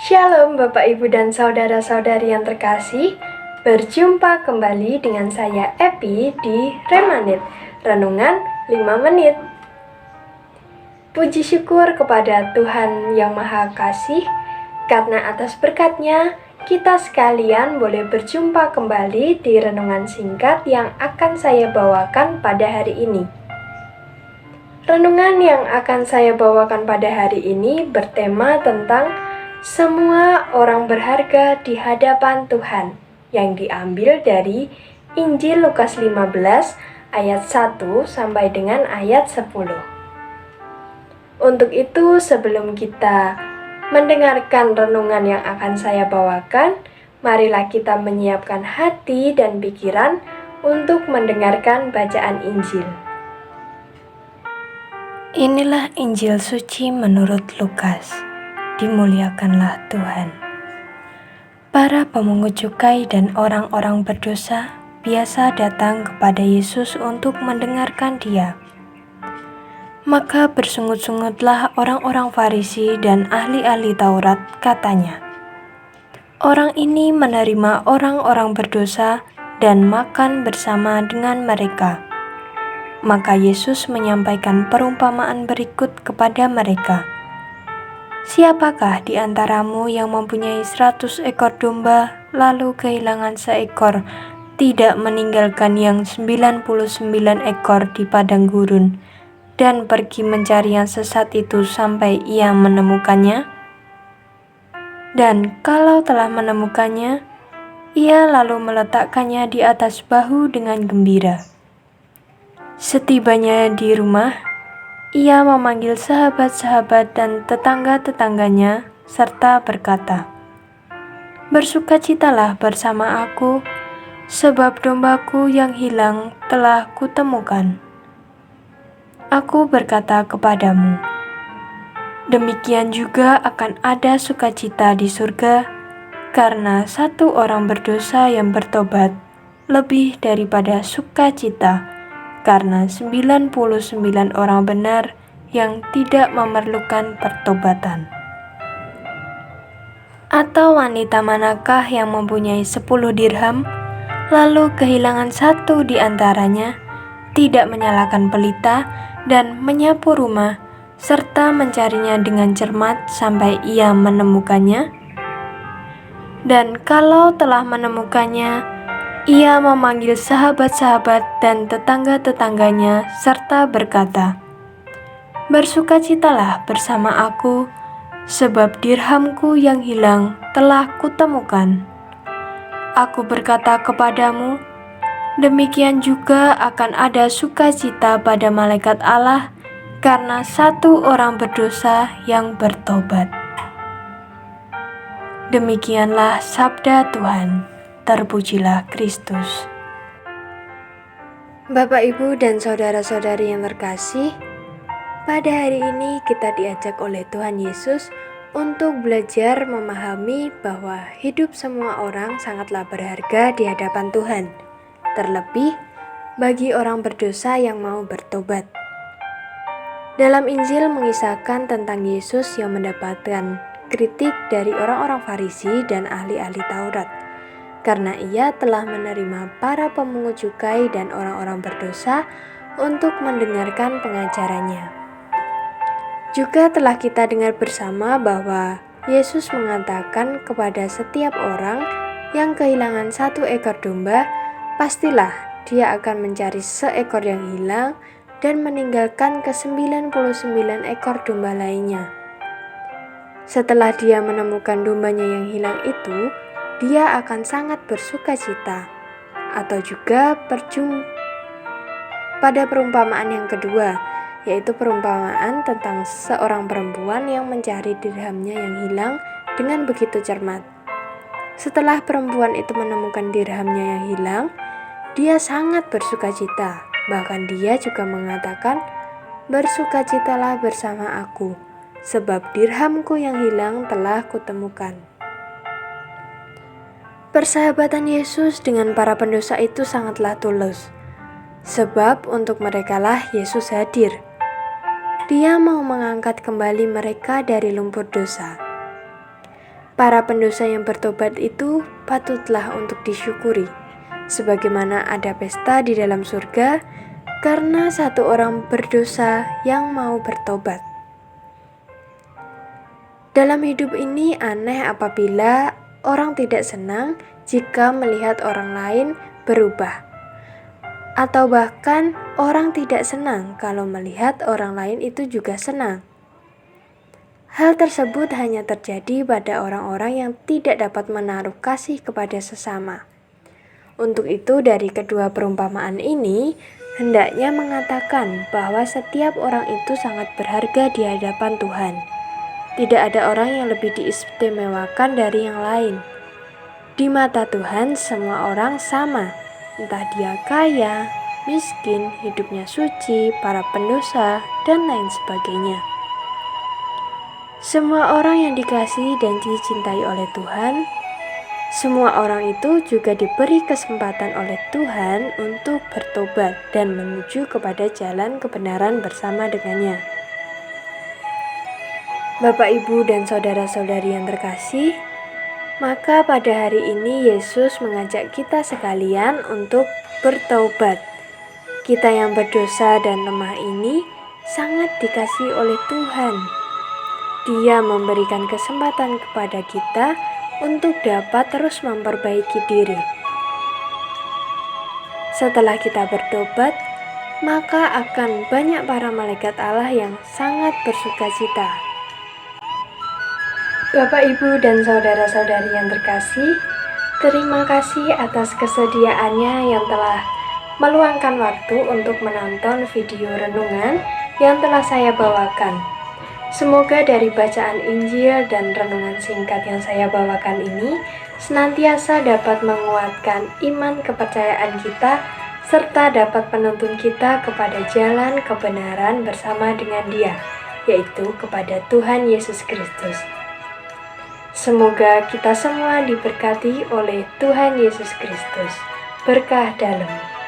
Shalom Bapak Ibu dan Saudara-saudari yang terkasih. Berjumpa kembali dengan saya Epi di Remanit, Renungan 5 Menit. Puji syukur kepada Tuhan Yang Maha Kasih, karena atas berkat-Nya kita sekalian boleh berjumpa kembali di renungan singkat yang akan saya bawakan pada hari ini. Renungan yang akan saya bawakan pada hari ini bertema tentang semua orang berharga di hadapan Tuhan, yang diambil dari Injil Lukas 15 ayat 1 sampai dengan ayat 10. Untuk itu, sebelum kita mendengarkan renungan yang akan saya bawakan, marilah kita menyiapkan hati dan pikiran untuk mendengarkan bacaan Injil. Inilah Injil suci menurut Lukas. Dimuliakanlah Tuhan. Para pemungut cukai dan orang-orang berdosa biasa datang kepada Yesus untuk mendengarkan Dia. Maka bersungut-sungutlah orang-orang Farisi dan ahli-ahli Taurat, katanya, "Orang ini menerima orang-orang berdosa dan makan bersama dengan mereka." Maka Yesus menyampaikan perumpamaan berikut kepada mereka. "Siapakah di antaramu yang mempunyai 100 ekor domba, lalu kehilangan seekor, tidak meninggalkan yang 99 ekor di padang gurun, dan pergi mencari yang sesat itu sampai ia menemukannya? Dan kalau telah menemukannya, ia lalu meletakkannya di atas bahu dengan gembira. Setibanya di rumah, ia memanggil sahabat-sahabat dan tetangga-tetangganya serta berkata, 'Bersukacitalah bersama aku, sebab dombaku yang hilang telah kutemukan.' Aku berkata kepadamu, demikian juga akan ada sukacita di surga karena satu orang berdosa yang bertobat lebih daripada sukacita karena 99 orang benar yang tidak memerlukan pertobatan. Atau wanita manakah yang mempunyai 10 dirham, lalu kehilangan satu di antaranya, tidak menyalakan pelita dan menyapu rumah, serta mencarinya dengan cermat sampai ia menemukannya? Dan kalau telah menemukannya, ia memanggil sahabat-sahabat dan tetangga-tetangganya serta berkata, 'Bersukacitalah bersama aku, sebab dirhamku yang hilang telah kutemukan.' Aku berkata kepadamu, demikian juga akan ada sukacita pada malaikat Allah karena satu orang berdosa yang bertobat." Demikianlah sabda Tuhan. Terpujilah Kristus. Bapak, Ibu, dan saudara-saudari yang terkasih, pada hari ini kita diajak oleh Tuhan Yesus untuk belajar memahami bahwa hidup semua orang sangatlah berharga di hadapan Tuhan, terlebih bagi orang berdosa yang mau bertobat. Dalam Injil mengisahkan tentang Yesus yang mendapatkan kritik dari orang-orang Farisi dan ahli-ahli Taurat, karena ia telah menerima para pemungut cukai dan orang-orang berdosa untuk mendengarkan pengajarannya. Juga telah kita dengar bersama bahwa Yesus mengatakan kepada setiap orang yang kehilangan 1 ekor domba, pastilah dia akan mencari seekor yang hilang dan meninggalkan ke-99 ekor domba lainnya. Setelah dia menemukan dombanya yang hilang itu, dia akan sangat bersukacita. Atau juga pada perumpamaan yang kedua, yaitu perumpamaan tentang seorang perempuan yang mencari dirhamnya yang hilang dengan begitu cermat. Setelah perempuan itu menemukan dirhamnya yang hilang, dia sangat bersukacita. Bahkan dia juga mengatakan, "Bersukacitalah bersama aku, sebab dirhamku yang hilang telah kutemukan." Persahabatan Yesus dengan para pendosa itu sangatlah tulus, sebab untuk merekalah Yesus hadir. Dia mau mengangkat kembali mereka dari lumpur dosa. Para pendosa yang bertobat itu patutlah untuk disyukuri, sebagaimana ada pesta di dalam surga karena satu orang berdosa yang mau bertobat. Dalam hidup ini aneh apabila orang tidak senang jika melihat orang lain berubah, atau bahkan orang tidak senang kalau melihat orang lain itu juga senang. Hal tersebut hanya terjadi pada orang-orang yang tidak dapat menaruh kasih kepada sesama. Untuk itu, dari kedua perumpamaan ini, hendaknya mengatakan bahwa setiap orang itu sangat berharga di hadapan Tuhan. Tidak ada orang yang lebih diistimewakan dari yang lain. Di mata Tuhan, semua orang sama, entah dia kaya, miskin, hidupnya suci, para pendosa, dan lain sebagainya. Semua orang yang dikasihi dan dicintai oleh Tuhan, semua orang itu juga diberi kesempatan oleh Tuhan untuk bertobat dan menuju kepada jalan kebenaran bersama dengannya. Bapak, Ibu, dan saudara-saudari yang terkasih, maka pada hari ini Yesus mengajak kita sekalian untuk bertobat. Kita yang berdosa dan lemah ini sangat dikasihi oleh Tuhan. Dia memberikan kesempatan kepada kita untuk dapat terus memperbaiki diri. Setelah kita bertobat, maka akan banyak para malaikat Allah yang sangat bersukacita. Bapak, Ibu, dan saudara-saudari yang terkasih, terima kasih atas kesediaannya yang telah meluangkan waktu untuk menonton video renungan yang telah saya bawakan. Semoga dari bacaan Injil dan renungan singkat yang saya bawakan ini senantiasa dapat menguatkan iman kepercayaan kita serta dapat menuntun kita kepada jalan kebenaran bersama dengan Dia, yaitu kepada Tuhan Yesus Kristus. Semoga kita semua diberkati oleh Tuhan Yesus Kristus. Berkah dalam.